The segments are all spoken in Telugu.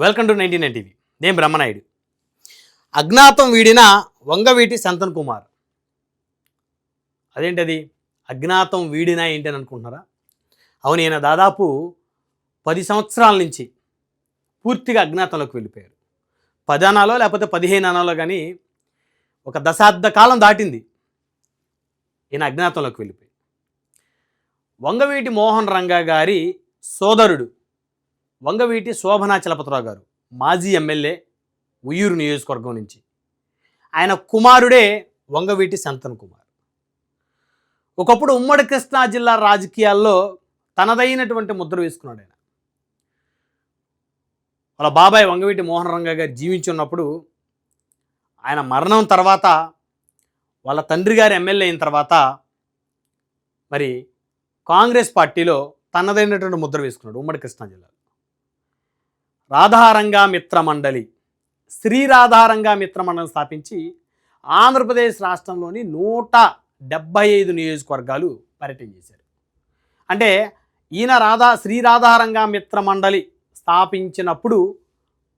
Welcome to 99 TV. నేను బ్రహ్మనాయుడు. అజ్ఞాతం వీడిన వంగవీటి సంతన్ కుమార్. అదేంటది అజ్ఞాతం వీడినా ఏంటి అని అనుకుంటున్నారా? అవును, ఈయన దాదాపు 10 సంవత్సరాల నుంచి పూర్తిగా అజ్ఞాతంలోకి వెళ్ళిపోయారు. 10 అనాలో లేకపోతే 15 అనాలో కానీ ఒక దశాబ్ద కాలం దాటింది ఈయన అజ్ఞాతంలోకి వెళ్ళిపోయి. వంగవీటి మోహన్ రంగా గారి సోదరుడు వంగవీటి శోభనాచలపతిరావు గారు, మాజీ ఎమ్మెల్యే, ఉయ్యూరు నియోజకవర్గం నుంచి. ఆయన కుమారుడే వంగవీటి సంతన్ కుమార్. ఒకప్పుడు ఉమ్మడి కృష్ణా జిల్లా రాజకీయాల్లో తనదైనటువంటి ముద్ర వేసుకున్నాడు ఆయన. వాళ్ళ బాబాయ్ వంగవీటి మోహన్ రంగా గారు జీవించి ఉన్నప్పుడు, ఆయన మరణం తర్వాత, వాళ్ళ తండ్రి గారు ఎమ్మెల్యే అయిన తర్వాత మరి కాంగ్రెస్ పార్టీలో తనదైనటువంటి ముద్ర వేసుకున్నాడు ఉమ్మడి కృష్ణా జిల్లాలో. రాధారంగా మిత్రమండలి, శ్రీ రాధారంగా మిత్రమండలి స్థాపించి ఆంధ్రప్రదేశ్ రాష్ట్రంలోని 175 నియోజకవర్గాలు పర్యటన చేశారు. అంటే ఈయన శ్రీ రాధారంగా మిత్రమండలి స్థాపించినప్పుడు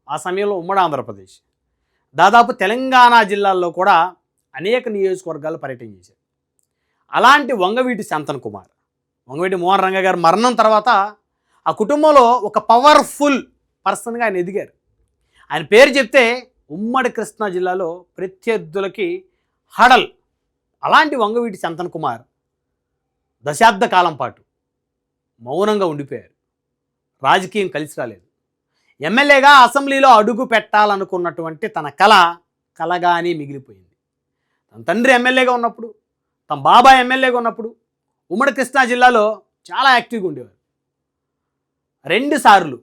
ఆ సమయంలో ఉమ్మడి ఆంధ్రప్రదేశ్, దాదాపు తెలంగాణ జిల్లాల్లో కూడా అనేక నియోజకవర్గాలు పర్యటన చేశారు. అలాంటి వంగవీటి సంతన్ కుమార్, వంగవీటి మోహన్ రంగా గారి మరణం తర్వాత ఆ కుటుంబంలో ఒక పవర్ఫుల్ పర్సన్గా ఆయన ఎదిగారు. ఆయన పేరు చెప్తే ఉమ్మడి కృష్ణా జిల్లాలో ప్రత్యర్థులకి హడల్. అలాంటి వంగవీటి సంతన్ కుమార్ దశాబ్ద కాలం పాటు మౌనంగా ఉండిపోయారు. రాజకీయం కలిసి రాలేదు. ఎమ్మెల్యేగా అసెంబ్లీలో అడుగు పెట్టాలనుకున్నటువంటి తన కలగానే మిగిలిపోయింది. తన తండ్రి ఎమ్మెల్యేగా ఉన్నప్పుడు, తన బాబాయ్ ఎమ్మెల్యేగా ఉన్నప్పుడు ఉమ్మడి కృష్ణా జిల్లాలో చాలా యాక్టివ్గా ఉండేవారు. 2 సార్లు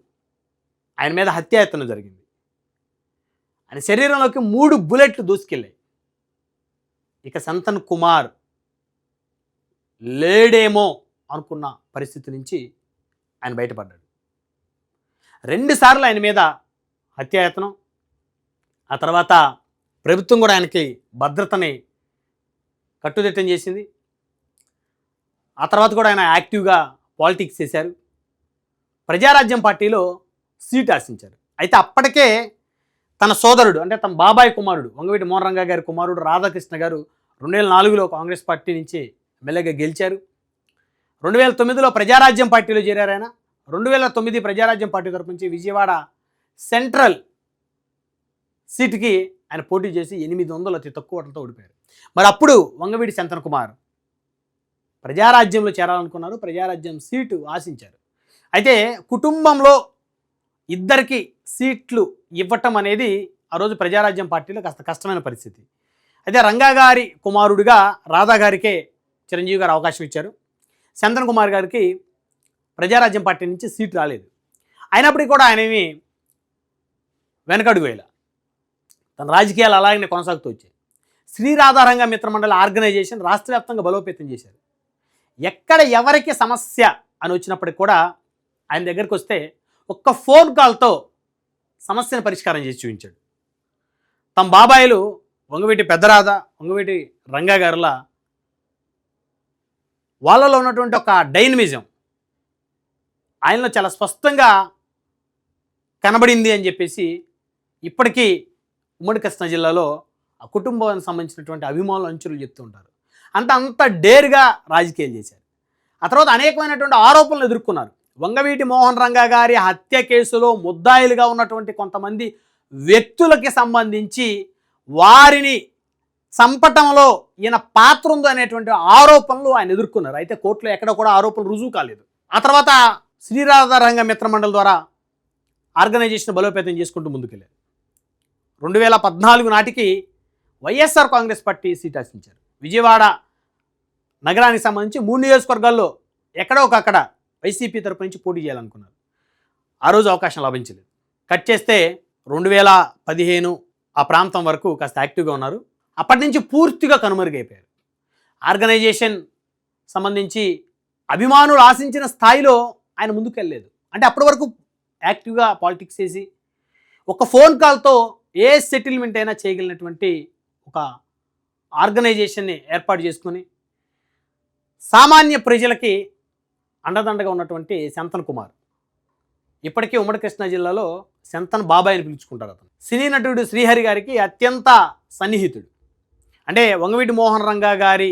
ఆయన మీద హత్యాయత్నం జరిగింది. ఆయన శరీరంలోకి 3 బుల్లెట్లు దూసుకెళ్ళాయి. ఇక సంతన్ కుమార్ లేడేమో అనుకున్న పరిస్థితి నుంచి ఆయన బయటపడ్డాడు. 2 సార్లు ఆయన మీద హత్యాయత్నం. ఆ తర్వాత ప్రభుత్వం కూడా ఆయనకి భద్రతని కట్టుదిట్టం చేసింది. ఆ తర్వాత కూడా ఆయన యాక్టివ్గా పాలిటిక్స్ చేశారు. ప్రజారాజ్యం పార్టీలో సీట్ ఆశించారు. అయితే అప్పటికే తన సోదరుడు, అంటే తన బాబాయ్ కుమారుడు, వంగవీటి మోహన్ రంగా గారి కుమారుడు రాధాకృష్ణ గారు 2004లో కాంగ్రెస్ పార్టీ నుంచి ఎమ్మెల్యేగా గెలిచారు. 2009లో ప్రజారాజ్యం పార్టీలో చేరారు ఆయన. 2009 ప్రజారాజ్యం పార్టీ తరపు నుంచి విజయవాడ సెంట్రల్ సీటుకి ఆయన పోటీ చేసి 800 అతి తక్కువ ఓట్లతో ఓడిపోయారు. మరి అప్పుడు వంగవీటి సంతన్ కుమార్ ప్రజారాజ్యంలో చేరాలనుకున్నారు. ప్రజారాజ్యం సీటు ఆశించారు. అయితే కుటుంబంలో ఇద్దరికి సీట్లు ఇవ్వటం అనేది ఆ రోజు ప్రజారాజ్యం పార్టీలో కాస్త కష్టమైన పరిస్థితి. అయితే రంగా గారి కుమారుడిగా రాధా గారికే చిరంజీవి గారు అవకాశం ఇచ్చారు. సంతన్ కుమార్ గారికి ప్రజారాజ్యం పార్టీ నుంచి సీట్ రాలేదు. అయినప్పటికీ కూడా ఆయనేమి వెనకడుగు వేయాల. తన రాజకీయాలు అలాగనే కొనసాగుతూ వచ్చాయి. శ్రీ రాధారంగా మిత్రమండలి ఆర్గనైజేషన్ రాష్ట్ర వ్యాప్తంగా బలోపేతం చేశారు. ఎక్కడ ఎవరికి సమస్య అని వచ్చినప్పటికి కూడా ఆయన దగ్గరికి వస్తే ఒక్క ఫోన్ కాల్తో సమస్యను పరిష్కారం చేసి చూపించాడు. తమ బాబాయిలు వంగవీటి పెద్దరాధ, వంగవీటి రంగా గారుల వాళ్ళలో ఉన్నటువంటి ఒక డైనమిజం ఆయనలో చాలా స్పష్టంగా కనబడింది అని చెప్పేసి ఇప్పటికీ ఉమ్మడి కృష్ణా జిల్లాలో ఆ కుటుంబానికి సంబంధించినటువంటి అభిమానులు అంచులు చెప్తూ ఉంటారు. అంత డేర్గా రాజకీయాలు చేశారు. ఆ తర్వాత అనేకమైనటువంటి ఆరోపణలు ఎదుర్కొన్నారు. వంగవీటి మోహన్ రంగా గారి హత్య కేసులో ముద్దాయిలుగా ఉన్నటువంటి కొంతమంది వ్యక్తులకి సంబంధించి వారిని చంపటంలో ఈయన పాత్ర ఉంది అనేటువంటి ఆరోపణలు ఆయన ఎదుర్కొన్నారు. అయితే కోర్టులో ఎక్కడ కూడా ఆరోపణలు రుజువు కాలేదు. ఆ తర్వాత శ్రీ రాధారంగా మిత్రమండలి ద్వారా ఆర్గనైజేషన్ బలోపేతం చేసుకుంటూ ముందుకెళ్ళారు. 2014 నాటికి వైఎస్ఆర్ కాంగ్రెస్ పార్టీ సీట్ ఆశించారు. విజయవాడ నగరానికి సంబంధించి 3 నియోజకవర్గాల్లో ఎక్కడో ఒకక్కడ వైసీపీ తరపు నుంచి పోటీ చేయాలనుకున్నారు. ఆ రోజు అవకాశం లభించలేదు. కట్ చేస్తే 2015 ఆ ప్రాంతం వరకు కాస్త యాక్టివ్గా ఉన్నారు. అప్పటి నుంచి పూర్తిగా కనుమరుగైపోయారు. ఆర్గనైజేషన్ సంబంధించి అభిమానులు ఆశించిన స్థాయిలో ఆయన ముందుకు వెళ్ళలేదు. అంటే అప్పటి వరకు యాక్టివ్గా పాలిటిక్స్ చేసి ఒక ఫోన్ కాల్తో ఏ సెటిల్మెంట్ అయినా చేయగలిగినటువంటి ఒక ఆర్గనైజేషన్ని ఏర్పాటు చేసుకొని సామాన్య ప్రజలకి అండదండగా ఉన్నటువంటి సంతన్ కుమార్ ఇప్పటికీ ఉమ్మడి కృష్ణా జిల్లాలో శంతన్ బాబాయ్ అని పిలుచుకుంటారు. అతను సినీ నటుడు శ్రీహరి గారికి అత్యంత సన్నిహితుడు. అంటే వంగవీటి మోహన్ రంగా గారి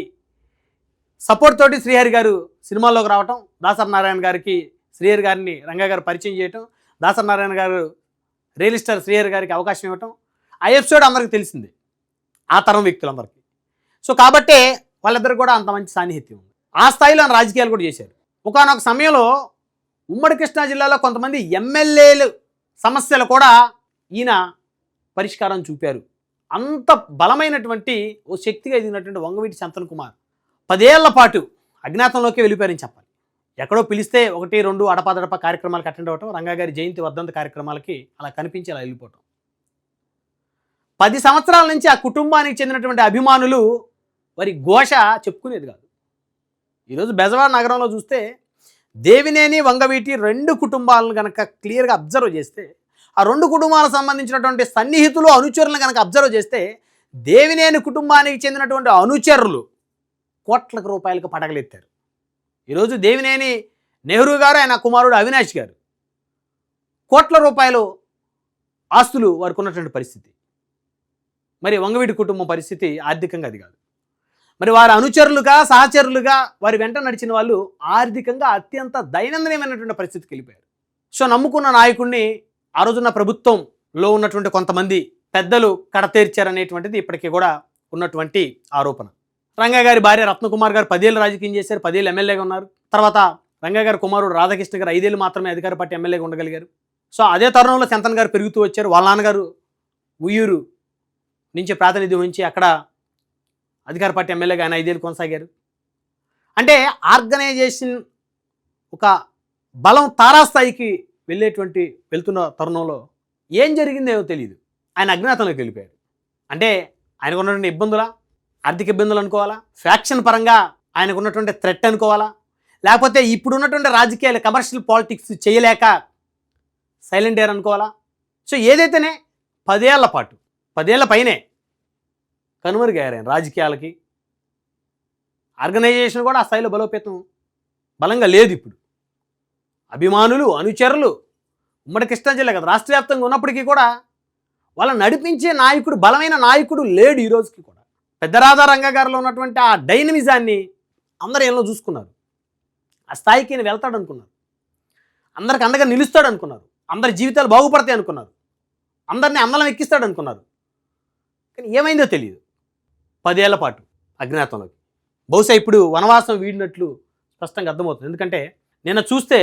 సపోర్ట్ తోటి శ్రీహరి గారు సినిమాల్లోకి రావటం, దాసరి నారాయణ గారికి శ్రీహరి గారిని రంగా గారు పరిచయం చేయటం, దాసరి నారాయణ గారు రియల్ స్టార్ శ్రీహరి గారికి అవకాశం ఇవ్వటం, ఆ ఎపిసోడ్ అందరికీ తెలిసింది, ఆ తరం వ్యక్తులందరికీ. సో కాబట్టే వాళ్ళిద్దరు కూడా అంత మంచి సాన్నిహిత్యం ఉంది. ఆ స్థాయిలో ఆయన రాజకీయాలు కూడా చేశారు. ఒకానొక సమయంలో ఉమ్మడి కృష్ణా జిల్లాలో కొంతమంది ఎమ్మెల్యేలు సమస్యలు కూడా ఈయన పరిష్కారం చూపారు. అంత బలమైనటువంటి ఓ శక్తిగా ఎదిగినటువంటి వంగవీటి శంతన్ కుమార్ 10 ఏళ్ల పాటు అజ్ఞాతంలోకి వెళ్ళిపోయారని చెప్పాలి. ఎక్కడో పిలిస్తే 1, 2 అడపాదడప కార్యక్రమాలకు అటెండ్ అవ్వటం, రంగా గారి జయంతి వర్ధంతి కార్యక్రమాలకి అలా కనిపించి అలా వెళ్ళిపోవటం. 10 సంవత్సరాల నుంచి ఆ కుటుంబానికి చెందినటువంటి అభిమానులు వారి ఘోష చెప్పుకునేది కాదు. ఈరోజు బెజవాడ నగరంలో చూస్తే దేవినేని వంగవీటి 2 కుటుంబాలను కనుక క్లియర్గా అబ్జర్వ్ చేస్తే, ఆ 2 కుటుంబాలకు సంబంధించినటువంటి సన్నిహితులు అనుచరులను కనుక అబ్జర్వ్ చేస్తే, దేవినేని కుటుంబానికి చెందినటువంటి అనుచరులు కోట్ల రూపాయలకు పడగలెత్తారు. ఈరోజు దేవినేని నెహ్రూ గారు, ఆయన కుమారుడు అవినాష్ గారు కోట్ల రూపాయలు ఆస్తులు వారికి ఉన్నటువంటి పరిస్థితి. మరి వంగవీటి కుటుంబం పరిస్థితి ఆర్థికంగా అది కాదు. మరి వారి అనుచరులుగా, సహచరులుగా వారి వెంట నడిచిన వాళ్ళు ఆర్థికంగా అత్యంత దైనందినమైనటువంటి పరిస్థితికి వెళ్ళిపోయారు. సో నమ్ముకున్న నాయకుడిని ఆ రోజున్న ప్రభుత్వంలో ఉన్నటువంటి కొంతమంది పెద్దలు కడతేర్చారనేటువంటిది ఇప్పటికీ కూడా ఉన్నటువంటి ఆరోపణ. రంగా గారి భార్య రత్నకుమార్ గారు 10 ఏళ్ళు రాజకీయం చేశారు, 10 ఏళ్ళు ఎమ్మెల్యేగా ఉన్నారు. తర్వాత రంగా గారి కుమారుడు రాధాకృష్ణ గారు 5 ఏళ్ళు మాత్రమే అధికార పార్టీ ఎమ్మెల్యేగా ఉండగలిగారు. సో అదే తరుణంలో శంతన్ గారు పెరుగుతూ వచ్చారు. వాళ్ళ నాన్నగారు ఉయ్యూరు నుంచి ప్రాతినిధ్యం వహించి అక్కడ అధికార పార్టీ ఎమ్మెల్యేగా ఆయన 5 ఏళ్ళు కొనసాగారు. అంటే ఆర్గనైజేషన్ ఒక బలం తారాస్థాయికి వెళ్తున్న తరుణంలో ఏం జరిగిందేమో తెలియదు, ఆయన అజ్ఞాతంలోకి వెళ్ళిపోయారు. అంటే ఆయనకు ఉన్నటువంటి ఇబ్బందులా, ఆర్థిక ఇబ్బందులు అనుకోవాలా, ఫ్యాక్షన్ పరంగా ఆయనకు ఉన్నటువంటి థ్రెట్ అనుకోవాలా, లేకపోతే ఇప్పుడు ఉన్నటువంటి రాజకీయాలు కమర్షియల్ పాలిటిక్స్ చేయలేక సైలెంట్ అయ్యారు అనుకోవాలా. సో ఏదైతేనే 10 ఏళ్ల పాటు, 10 ఏళ్ల పైనే కనుమరుగయ్యారు ఆయన రాజకీయాలకి. ఆర్గనైజేషన్ కూడా ఆ స్థాయిలో బలోపేతం బలంగా లేదు. ఇప్పుడు అభిమానులు, అనుచరులు ఉమ్మడి కృష్ణా జిల్లా కదా రాష్ట్ర వ్యాప్తంగా ఉన్నప్పటికీ కూడా వాళ్ళని నడిపించే నాయకుడు, బలమైన నాయకుడు లేడు ఈ రోజుకి కూడా. పెద్దరాధా రంగా గారిలో ఉన్నటువంటి ఆ డైనమిజాన్ని అందరూ ఏమో చూసుకున్నారు. ఆ స్థాయికి నేను వెళ్తాడు అనుకున్నారు, అందరికి అండగా నిలుస్తాడు అనుకున్నారు, అందరి జీవితాలు బాగుపడతాయి అనుకున్నారు, అందరినీ అందలం ఎక్కిస్తాడు అనుకున్నారు. కానీ ఏమైందో తెలియదు. 10 ఏళ్ల పాటు అజ్ఞాతంలోకి. బహుశా ఇప్పుడు వనవాసం వీడినట్లు స్పష్టంగా అర్థమవుతుంది. ఎందుకంటే నిన్న చూస్తే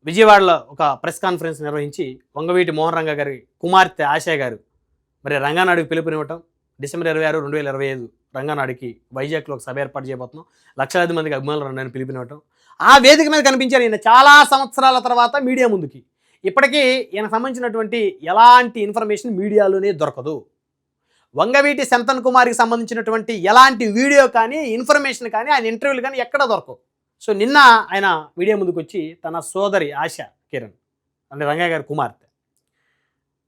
విజయవాడలో ఒక ప్రెస్ కాన్ఫరెన్స్ నిర్వహించి వంగవీటి మోహన్ రంగా గారి కుమార్తె ఆశా గారు మరి రంగానాడుకి పిలుపునివ్వటం, డిసెంబర్ 26, 2025 రంగానాడుకి వైజాగ్లో ఒక సభ ఏర్పాటు చేయబోతున్నాం, లక్షలాది మందికి అభిమానులు రండి పిలుపునివ్వటం. ఆ వేదిక మీద కనిపించారు ఈయన చాలా సంవత్సరాల తర్వాత మీడియా ముందుకి. ఇప్పటికీ ఈయనకు సంబంధించినటువంటి ఎలాంటి ఇన్ఫర్మేషన్ మీడియాలోనే దొరకదు. వంగవీటి శంతన్ కుమార్కి సంబంధించినటువంటి ఎలాంటి వీడియో కానీ, ఇన్ఫర్మేషన్ కానీ, ఆయన ఇంటర్వ్యూలు కానీ ఎక్కడ దొరకవు. సో నిన్న ఆయన మీడియా ముందుకు వచ్చి తన సోదరి ఆశ కిరణ్ అంటే రంగా గారి కుమార్తె,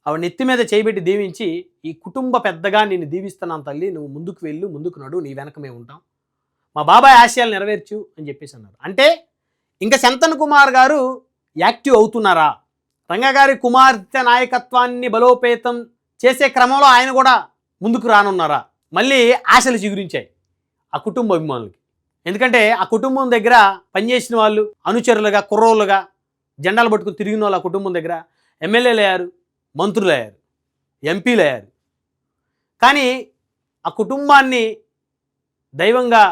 ఆవిడ నెత్తి మీద చేయబెట్టి దీవించి, ఈ కుటుంబ పెద్దగా నిన్ను దీవిస్తున్నాను తల్లి, నువ్వు ముందుకు వెళ్ళు, ముందుకు నడు, నీ వెనక మేము ఉంటాం, మా బాబాయ్ ఆశయాలు నెరవేర్చు అని చెప్పేసి అన్నారు. అంటే ఇంకా శంతన్ కుమార్ గారు యాక్టివ్ అవుతున్నారా? రంగా గారి కుమార్తె నాయకత్వాన్ని బలోపేతం చేసే క్రమంలో ఆయన కూడా ముందుకు రానున్నారా? మళ్ళీ ఆశలు చిగురించాయి ఆ కుటుంబ అభిమానులకి. ఎందుకంటే ఆ కుటుంబం దగ్గర పనిచేసిన వాళ్ళు, అనుచరులుగా, కుర్రోళ్ళుగా జెండాలు పట్టుకుని తిరిగిన వాళ్ళు ఆ కుటుంబం దగ్గర ఎమ్మెల్యేలు అయ్యారు, మంత్రులు అయ్యారు, ఎంపీలు అయ్యారు. కానీ ఆ కుటుంబాన్ని దైవంగా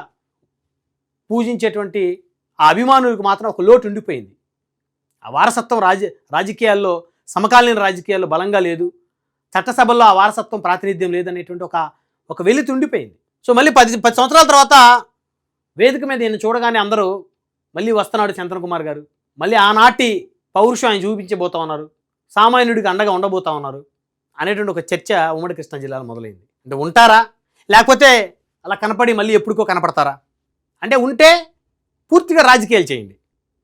పూజించేటువంటి ఆ అభిమానులకు మాత్రం ఒక లోటు ఉండిపోయింది. ఆ వారసత్వం రాజకీయాల్లో, సమకాలీన రాజకీయాల్లో బలంగా లేదు, చట్టసభల్లో ఆ వారసత్వం ప్రాతినిధ్యం లేదనేటువంటి ఒక వెలితి ఉండిపోయింది. సో మళ్ళీ 10 సంవత్సరాల తర్వాత వేదిక మీద ఈయన చూడగానే అందరూ మళ్ళీ వస్తున్నాడు శంతన్ కుమార్ గారు, మళ్ళీ ఆనాటి పౌరుషం ఆయన చూపించబోతా ఉన్నారు, సామాన్యుడికి అండగా ఉండబోతా ఉన్నారు అనేటువంటి ఒక చర్చ ఉమ్మడి కృష్ణా జిల్లాలో మొదలైంది. అంటే ఉంటారా, లేకపోతే అలా కనపడి మళ్ళీ ఎప్పుడుకో కనపడతారా? అంటే ఉంటే పూర్తిగా రాజకీయాలు చేయండి,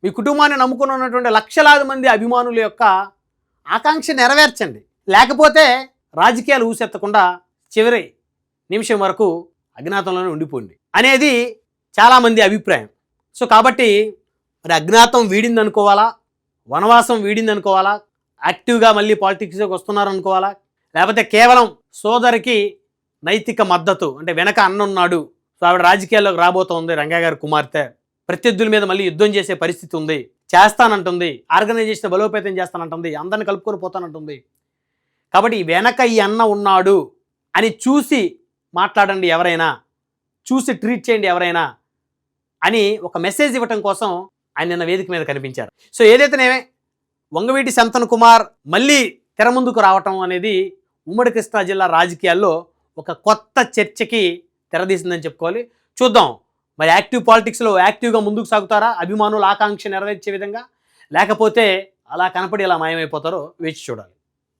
మీ కుటుంబాన్ని నమ్ముకుని ఉన్నటువంటి లక్షలాది మంది అభిమానుల యొక్క ఆకాంక్ష నెరవేర్చండి, లేకపోతే రాజకీయాలు ఊసెత్తకుండా చివరి నిమిషం వరకు అజ్ఞాతంలోనే ఉండిపోండి అనేది చాలామంది అభిప్రాయం. సో కాబట్టి మరి అజ్ఞాతం వీడింది అనుకోవాలా, వనవాసం వీడింది అనుకోవాలా, యాక్టివ్గా మళ్ళీ పాలిటిక్స్లోకి వస్తున్నారు అనుకోవాలా, లేకపోతే కేవలం సోదరికి నైతిక మద్దతు, అంటే వెనక అన్నున్నాడు, సో ఆవిడ రాజకీయాల్లోకి రాబోతోంది, రంగా గారి కుమార్తె, ప్రత్యర్థుల మీద మళ్ళీ యుద్ధం చేసే పరిస్థితి ఉంది, చేస్తానంటుంది, ఆర్గనైజేషన్ బలోపేతం చేస్తానంటుంది, అందరిని కలుపుకొని పోతానంటుంది. కాబట్టి వెనక ఈ అన్న ఉన్నాడు అని చూసి మాట్లాడండి ఎవరైనా, చూసి ట్రీట్ చేయండి ఎవరైనా అని ఒక మెసేజ్ ఇవ్వటం కోసం ఆయన నిన్న వేదిక మీద కనిపించారు. సో ఏదైతేనేమే వంగవీటి శంతన్ కుమార్ మళ్ళీ తెర ముందుకు రావటం అనేది ఉమ్మడి కృష్ణా జిల్లా రాజకీయాల్లో ఒక కొత్త చర్చకి తెరదీసిందని చెప్పుకోవాలి. చూద్దాం మరి యాక్టివ్ పాలిటిక్స్లో యాక్టివ్గా ముందుకు సాగుతారా, అభిమానుల ఆకాంక్ష నెరవేర్చే విధంగా, లేకపోతే అలా కనపడి ఇలా మాయమైపోతారో వేచి చూడాలి.